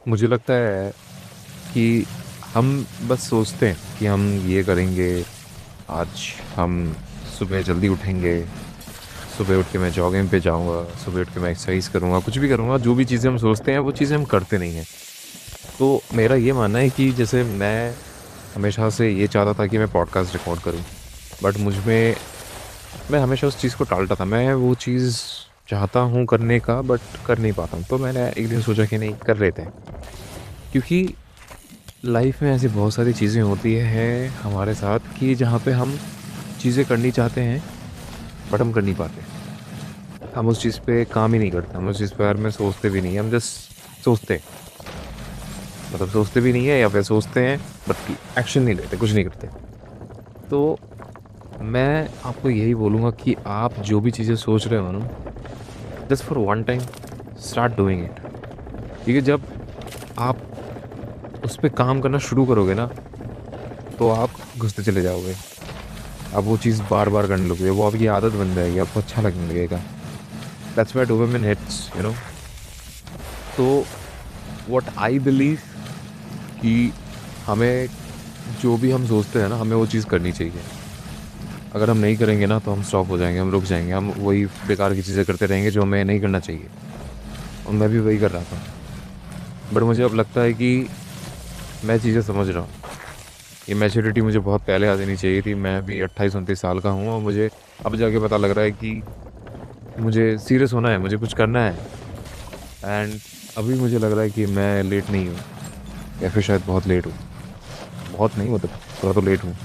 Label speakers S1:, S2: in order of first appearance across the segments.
S1: मुझे लगता है कि हम बस सोचते हैं कि हम ये करेंगे। आज हम सुबह जल्दी उठेंगे, सुबह उठ के मैं जॉगिंग पे जाऊंगा, सुबह उठ के मैं एक्सरसाइज करूंगा, कुछ भी करूंगा। जो भी चीज़ें हम सोचते हैं वो चीज़ें हम करते नहीं हैं। तो मेरा ये मानना है कि जैसे मैं हमेशा से ये चाहता था कि मैं पॉडकास्ट रिकॉर्ड करूं, बट मुझ में मैं हमेशा उस चीज़ को टालता था। मैं वो चीज़ चाहता हूँ करने का, बट कर नहीं पाता हूँ। तो मैंने एक दिन सोचा कि नहीं, कर लेते हैं। क्योंकि लाइफ में ऐसी बहुत सारी चीज़ें होती हैं हमारे साथ कि जहाँ पे हम चीज़ें करनी चाहते हैं, बट हम कर नहीं पाते। हम उस चीज़ पे काम ही नहीं करते, हम उस चीज़ पे बारे में सोचते भी नहीं हैं। हम जस्ट सोचते हैं, मतलब सोचते भी नहीं है, या फिर सोचते हैं बट एक्शन नहीं लेते, कुछ नहीं करते। तो मैं आपको यही बोलूँगा कि आप जो भी चीज़ें सोच रहे हो ना, just for one time start doing it. क्योंकि जब आप उस पे काम करना शुरू करोगे ना, तो आप घुसते चले जाओगे। आप वो चीज़ बार बार करने लगोगे, वो आपकी आदत बन जाएगी, आपको अच्छा लगने लगेगा। That's why dopamine hits, you know. तो व्हाट आई बिलीव कि हमें जो भी हम सोचते हैं ना, हमें वो चीज़ करनी चाहिए। अगर हम नहीं करेंगे ना, तो हम स्टॉप हो जाएंगे, हम रुक जाएंगे, हम वही बेकार की चीज़ें करते रहेंगे जो हमें नहीं करना चाहिए। और मैं भी वही कर रहा था, बट मुझे अब लगता है कि मैं चीज़ें समझ रहा हूँ। ये मैच्योरिटी मुझे बहुत पहले आ जानी चाहिए थी। मैं अभी 28-29 साल का हूँ, और मुझे अब जाके पता लग रहा है कि मुझे सीरियस होना है, मुझे कुछ करना है। एंड अभी मुझे लग रहा है कि मैं लेट नहीं हूँ, या फिर शायद बहुत लेट हूँ। बहुत नहीं, मतलब थोड़ा तो लेट हूँ।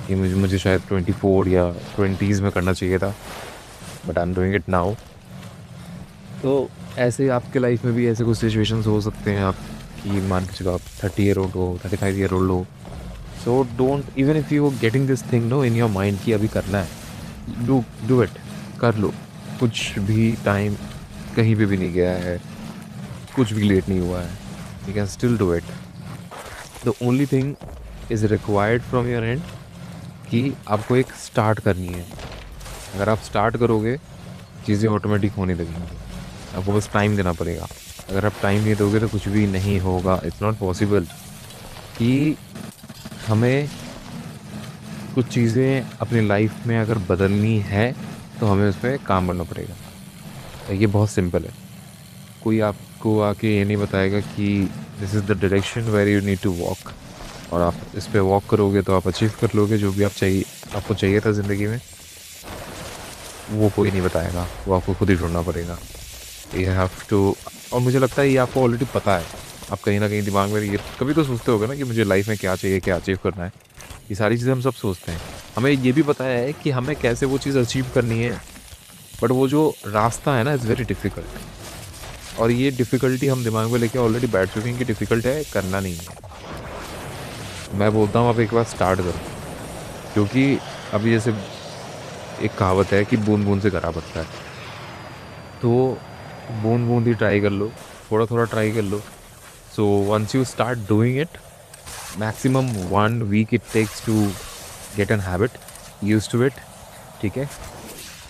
S1: कि मुझे मुझे शायद 24 या 20s में करना चाहिए था, but I am doing it now. तो ऐसे आपके लाइफ में भी ऐसे कुछ सिचुएशंस हो सकते हैं। आप कि मान के चलो, आप 30 ईयर ओल्ड हो, 35 ईयर ओल्ड हो। So don't, even if you getting this thing no in your mind कि अभी करना है, डू डू इट। कर लो। कुछ भी टाइम कहीं पे भी नहीं गया है, कुछ भी लेट नहीं हुआ है। You can still do it. The only thing is required from your and कि आपको एक स्टार्ट करनी है। अगर आप स्टार्ट करोगे, चीज़ें ऑटोमेटिक होने लगेंगी। आपको बस टाइम देना पड़ेगा। अगर आप टाइम नहीं दोगे तो कुछ भी नहीं होगा। इट्स नॉट पॉसिबल कि हमें कुछ चीज़ें अपनी लाइफ में अगर बदलनी है, तो हमें उस पर काम करना पड़ेगा। ये बहुत सिंपल है। कोई आपको आके ये नहीं बताएगा कि this is the direction where you need to walk, और आप इस पे वॉक करोगे तो आप अचीव कर लोगे जो भी आपको चाहिए था ज़िंदगी में। वो कोई नहीं बताएगा, वो आपको खुद ही ढूंढना पड़ेगा। You have to. और मुझे लगता है ये आपको ऑलरेडी पता है। आप कहीं ना कहीं दिमाग में ये कभी तो सोचते होगे ना कि मुझे लाइफ में क्या चाहिए, क्या अचीव करना है। ये सारी चीज़ें हम सब सोचते हैं। हमें ये भी पता है कि हमें कैसे वो चीज़ अचीव करनी है, बट वो जो रास्ता है ना, इज़ वेरी डिफ़िकल्ट। और ये डिफ़िकल्टी हम दिमाग में लेके ऑलरेडी बैठ चुके हैं कि डिफ़िकल्ट है, करना नहीं है। मैं बोलता हूँ आप एक बार स्टार्ट करो। क्योंकि अभी जैसे एक कहावत है कि बूंद बूंद से घड़ा भरता है। तो बूंद बूंद ही ट्राई कर लो, थोड़ा थोड़ा ट्राई कर लो। So once you start doing it, maximum 1 week it takes to get an habit, use to it. ठीक है।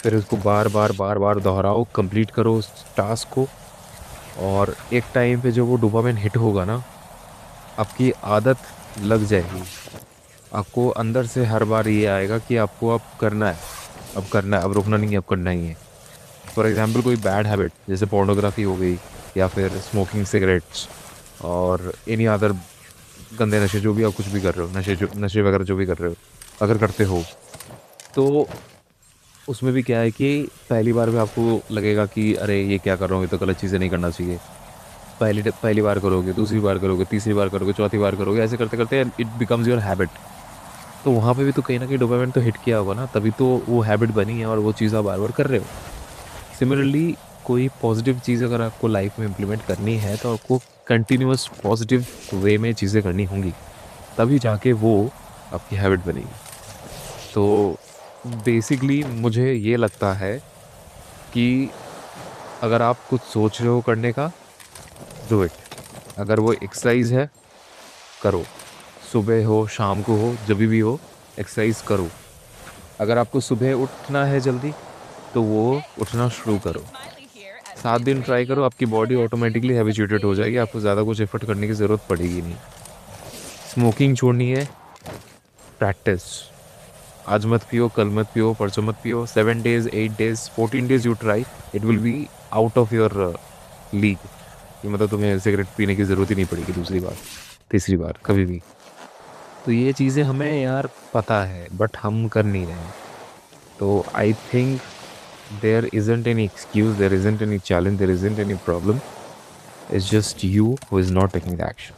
S1: फिर उसको बार बार बार बार दोहराओ, कंप्लीट करो उस टास्क को। और एक टाइम पे जब वो डोपामिन हिट होगा ना, आपकी आदत लग जाएगी। आपको अंदर से हर बार ये आएगा कि आपको अब करना है, अब करना है, अब रुकना नहीं है, अब करना ही है। फॉर एग्जाम्पल कोई बैड हैबिट जैसे पोर्नोग्राफी हो गई, या फिर स्मोकिंग सिगरेट्स, और एनी अदर गंदे नशे, जो भी आप कुछ भी कर रहे हो, नशे वगैरह जो भी कर रहे हो, अगर करते हो, तो उसमें भी क्या है कि पहली बार में आपको लगेगा कि अरे ये क्या कर रहा हूँ, ये तो गलत चीज़ें नहीं करना चाहिए। पहली बार करोगे, दूसरी बार करोगे, तीसरी बार करोगे, चौथी बार करोगे, ऐसे करते करते इट बिकम्स योर हैबिट। तो वहाँ पे भी तो कहीं ना कहीं डोपामिन तो हिट किया होगा ना, तभी तो वो हैबिट बनी है, और वो चीज़ आप बार बार कर रहे हो। सिमिलरली, कोई पॉजिटिव चीज़ अगर आपको लाइफ में इम्प्लीमेंट करनी है, तो आपको कंटिन्यूअस पॉजिटिव वे में चीज़ें करनी होंगी, तभी जाके वो आपकी हैबिट बनेगी। तो बेसिकली मुझे ये लगता है कि अगर आप कुछ सोच रहे हो करने का, डू इट। अगर वो एक्सरसाइज है, करो। सुबह हो, शाम को हो, जब भी हो, एक्सरसाइज करो। अगर आपको सुबह उठना है जल्दी, तो वो उठना शुरू करो। 7 दिन ट्राई करो, आपकी बॉडी ऑटोमेटिकली हैबिचुएटेड हो जाएगी, आपको ज़्यादा कुछ एफर्ट करने की ज़रूरत पड़ेगी नहीं। स्मोकिंग छोड़नी है, प्रैक्टिस। आज मत पियो, कल मत पियो, परसों मत पियो, 7 days, 8 days, 14 days you try, it will be out of your league. ये मतलब तुम्हें सिगरेट पीने की ज़रूरत ही नहीं पड़ेगी दूसरी बार, तीसरी बार, कभी भी। तो ये चीज़ें हमें यार पता है, बट हम कर नहीं रहे हैं। तो I think there isn't any excuse, there isn't any challenge, there isn't any problem. It's just you who is not taking the action.